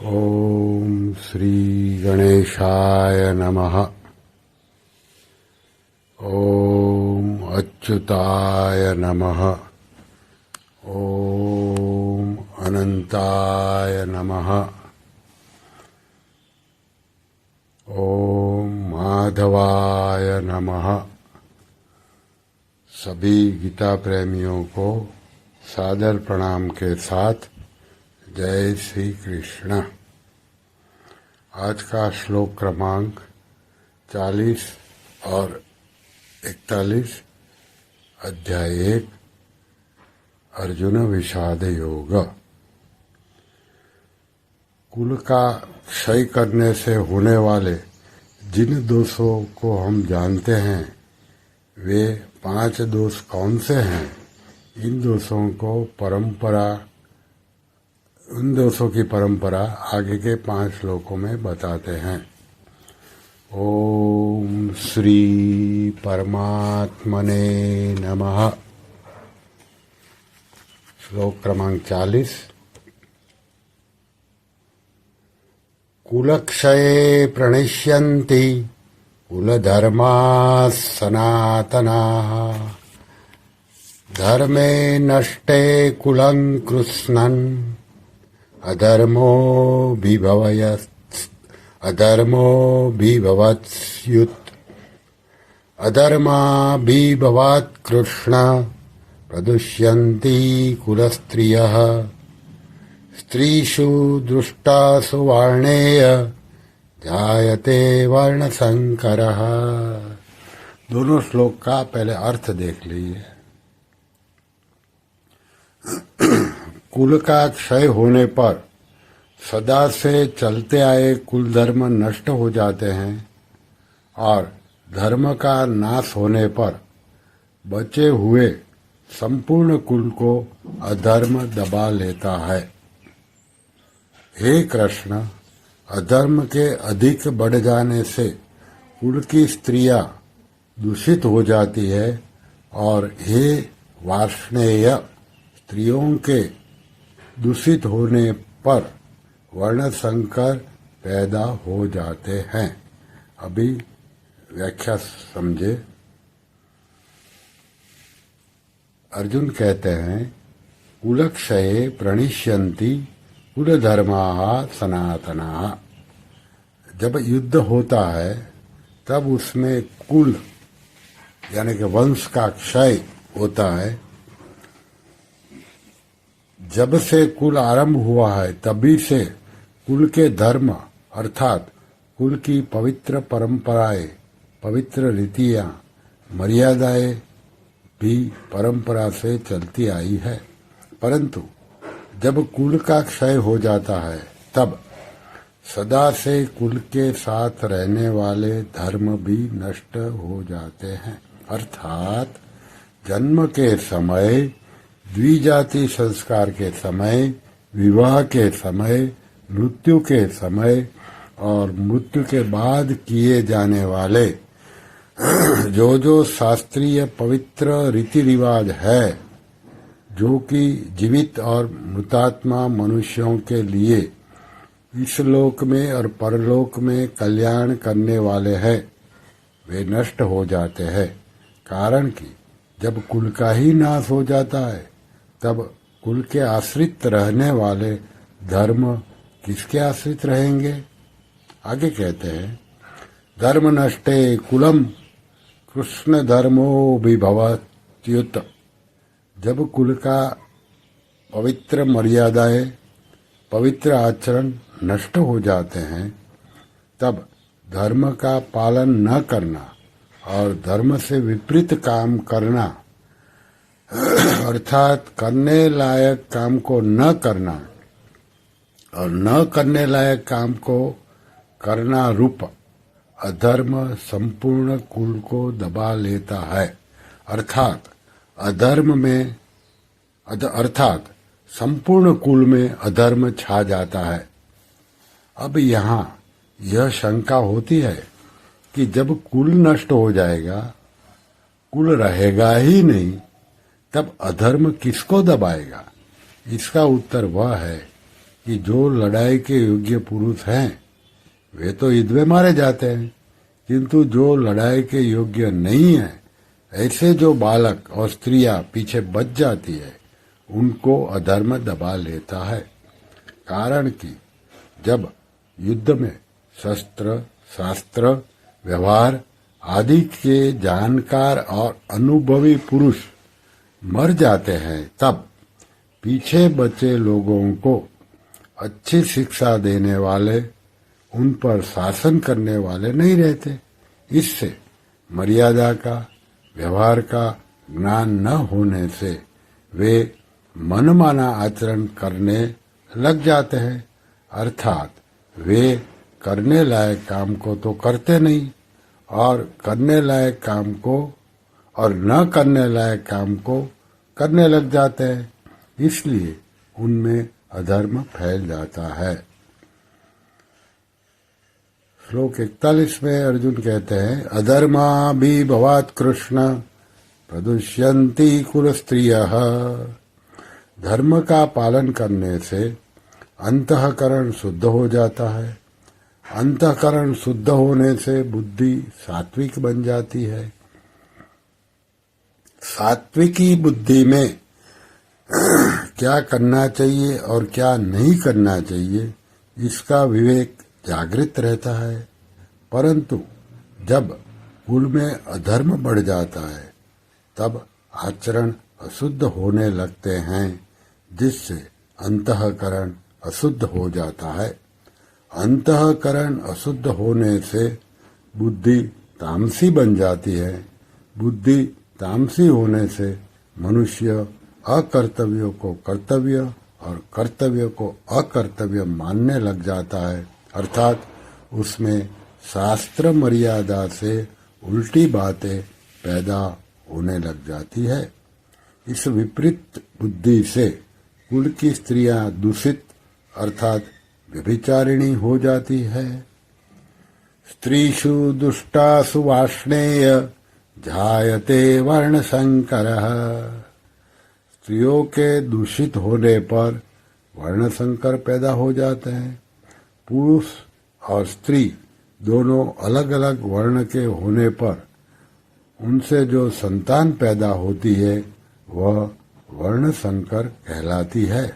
ओम श्री गणेशाय नमः। ओम अच्युताय नमः। ओम अनंताय नमः। ओम माधवाय नमः। सभी गीता प्रेमियों को सादर प्रणाम के साथ जय श्री कृष्ण। आज का श्लोक क्रमांक 40 और 41, अध्याय 1, अर्जुन विषाद योग। कुल का क्षय करने से होने वाले जिन दोषों को हम जानते हैं, वे 5 दोष कौन से हैं? इन दोषों की परंपरा आगे के 5 श्लोकों में बताते हैं। ओम श्री परमात्मने नमः। श्लोक क्रमांक 40। कुलक्षये प्रणश्यन्ति कुलधर्माः सनातनाः। धर्मे नष्टे कुलं कृत्स्नन् अधर्मोऽभिभवत्स्युत्। अधर्माभिभवात् कृष्ण प्रदुष्यन्ति कुलस्त्रियः। स्त्रीषु दुष्टासु वर्णेय जायते वर्णसंकरः। दोनों श्लोक का पहले अर्थ देख लीजिए। कुल का क्षय होने पर सदा से चलते आए कुल धर्म नष्ट हो जाते हैं और धर्म का नाश होने पर बचे हुए संपूर्ण कुल को अधर्म दबा लेता है। हे कृष्ण, अधर्म के अधिक बढ़ जाने से कुल की स्त्रियां दूषित हो जाती है और हे वार्ष्णेय, स्त्रियों के दूषित होने पर वर्ण संकर पैदा हो जाते हैं। अभी व्याख्या समझे। अर्जुन कहते हैं, कुलक्षये प्रणिष्यन्ति कुलधर्माः सनातनाः। जब युद्ध होता है तब उसमें कुल यानी कि वंश का क्षय होता है। जब से कुल आरंभ हुआ है तभी से कुल के धर्म अर्थात कुल की पवित्र परंपराएं, पवित्र रीतियां, मर्यादाएं भी परंपरा से चलती आई है। परंतु जब कुल का क्षय हो जाता है तब सदा से कुल के साथ रहने वाले धर्म भी नष्ट हो जाते हैं। अर्थात जन्म के समय, द्विजाति संस्कार के समय, विवाह के समय, मृत्यु के समय और मृत्यु के बाद किए जाने वाले जो शास्त्रीय पवित्र रीति रिवाज है, जो कि जीवित और मृतात्मा मनुष्यों के लिए इस लोक में और परलोक में कल्याण करने वाले हैं, वे नष्ट हो जाते हैं। कारण कि जब कुल का ही नाश हो जाता है तब कुल के आश्रित रहने वाले धर्म किसके आश्रित रहेंगे? आगे कहते हैं, धर्म नष्टे कुलम कृष्ण धर्मो विभवत्युत। जब कुल का पवित्र मर्यादाएं, पवित्र आचरण नष्ट हो जाते हैं तब धर्म का पालन न करना और धर्म से विपरीत काम करना अर्थात करने लायक काम को न करना और न करने लायक काम को करना रूप अधर्म संपूर्ण कुल को दबा लेता है। अर्थात संपूर्ण कुल में अधर्म छा जाता है। अब यहाँ यह शंका होती है कि जब कुल नष्ट हो जाएगा, कुल रहेगा ही नहीं, तब अधर्म किसको दबाएगा? इसका उत्तर वह है कि जो लड़ाई के योग्य पुरुष हैं वे तो युद्ध में मारे जाते हैं, किंतु जो लड़ाई के योग्य नहीं है, ऐसे जो बालक और स्त्रियां पीछे बच जाती है, उनको अधर्म दबा लेता है। कारण कि जब युद्ध में शस्त्र, शास्त्र, व्यवहार आदि के जानकार और अनुभवी पुरुष मर जाते हैं, तब पीछे बचे लोगों को अच्छी शिक्षा देने वाले, उन पर शासन करने वाले नहीं रहते। इससे मर्यादा का, व्यवहार का ज्ञान न होने से वे मनमाना आचरण करने लग जाते हैं, अर्थात वे करने लायक काम को तो करते नहीं और करने लायक काम को और न करने लायक काम को करने लग जाते हैं। इसलिए उनमें अधर्म फैल जाता है। श्लोक 41 में अर्जुन कहते हैं, अधर्मा भी भवात् कृष्ण प्रदुष्यन्ति कुल स्त्रियः। धर्म का पालन करने से अंतःकरण शुद्ध हो जाता है। अंतःकरण शुद्ध होने से बुद्धि सात्विक बन जाती है। सात्विकी बुद्धि में क्या करना चाहिए और क्या नहीं करना चाहिए, इसका विवेक जागृत रहता है। परंतु जब कुल में अधर्म बढ़ जाता है, तब आचरण अशुद्ध होने लगते हैं, जिससे अंतःकरण अशुद्ध हो जाता है। अंतःकरण अशुद्ध होने से बुद्धि तामसी बन जाती है। बुद्धि तामसी होने से मनुष्य अकर्तव्यों को कर्तव्य और कर्तव्य को अकर्तव्य मानने लग जाता है, अर्थात उसमें शास्त्र मर्यादा से उल्टी बातें पैदा होने लग जाती है। इस विपरीत बुद्धि से कुल की स्त्रियां दूषित अर्थात व्यभिचारिणी हो जाती है। स्त्रीषु दुष्टासु वार्ष्णेय जायते वर्ण संकरः। स्त्रियों के दूषित होने पर वर्ण संकर पैदा हो जाते हैं। पुरुष और स्त्री दोनों अलग अलग वर्ण के होने पर उनसे जो संतान पैदा होती है, वह वर्ण संकर कहलाती है।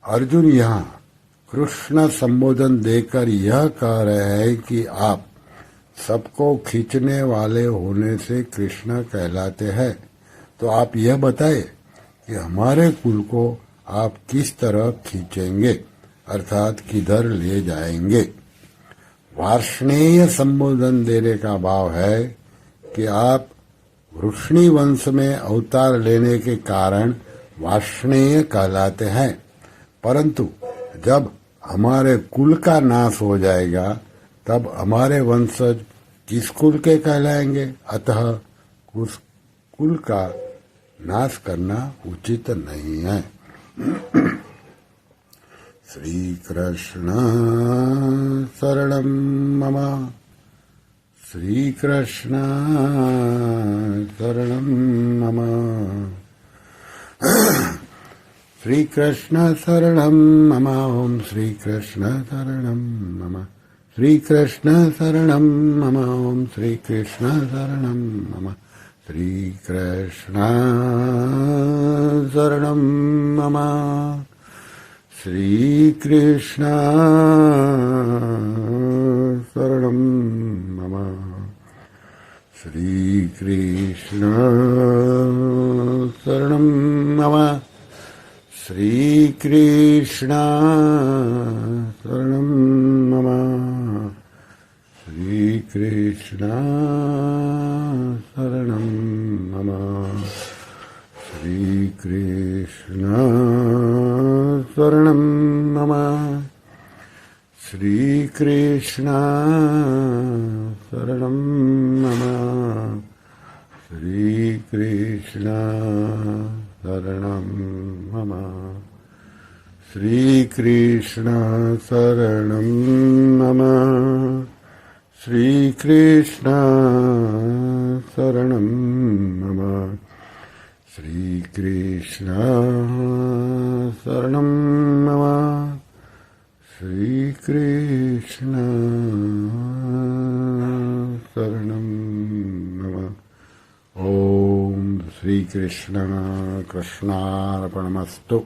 अर्जुन यहाँ कृष्ण संबोधन देकर यह कह रहे हैं कि आप सबको खींचने वाले होने से कृष्ण कहलाते हैं। तो आप यह बताए कि हमारे कुल को आप किस तरह खींचेंगे, अर्थात किधर ले जाएंगे। वार्ष्णेय संबोधन देने का भाव है कि आप वृष्णि वंश में अवतार लेने के कारण वार्ष्णेय कहलाते हैं, परंतु जब हमारे कुल का नाश हो जाएगा, तब हमारे वंशज किस कुल के कहलाएंगे। अतः उस कुल का नाश करना उचित नहीं है। श्री कृष्ण शरणं मम, श्री कृष्ण शरणं मम, श्री कृष्ण शरणं मम, ओम श्री कृष्ण शरणं मम, श्री कृष्ण शरणं मम, ओम श्री कृष्ण शरणं मम, श्री कृष्ण शरणं मम, श्री कृष्ण शरणं मम, श्री कृष्ण शरणं मम, श्री कृष्ण शरणं मम, श्री कृष्ण शरणं मम, श्री कृष्ण शरणं मम, श्री कृष्ण शरणं मम, श्री कृष्ण शरणं मम, श्री कृष्ण शरणं मम, श्री कृष्ण शरणं मम, श्रीकृष्ण शरणं मम श्रीकृष्ण शरणं मम ॐ श्रीकृष्ण कृष्णार्पणमस्तु।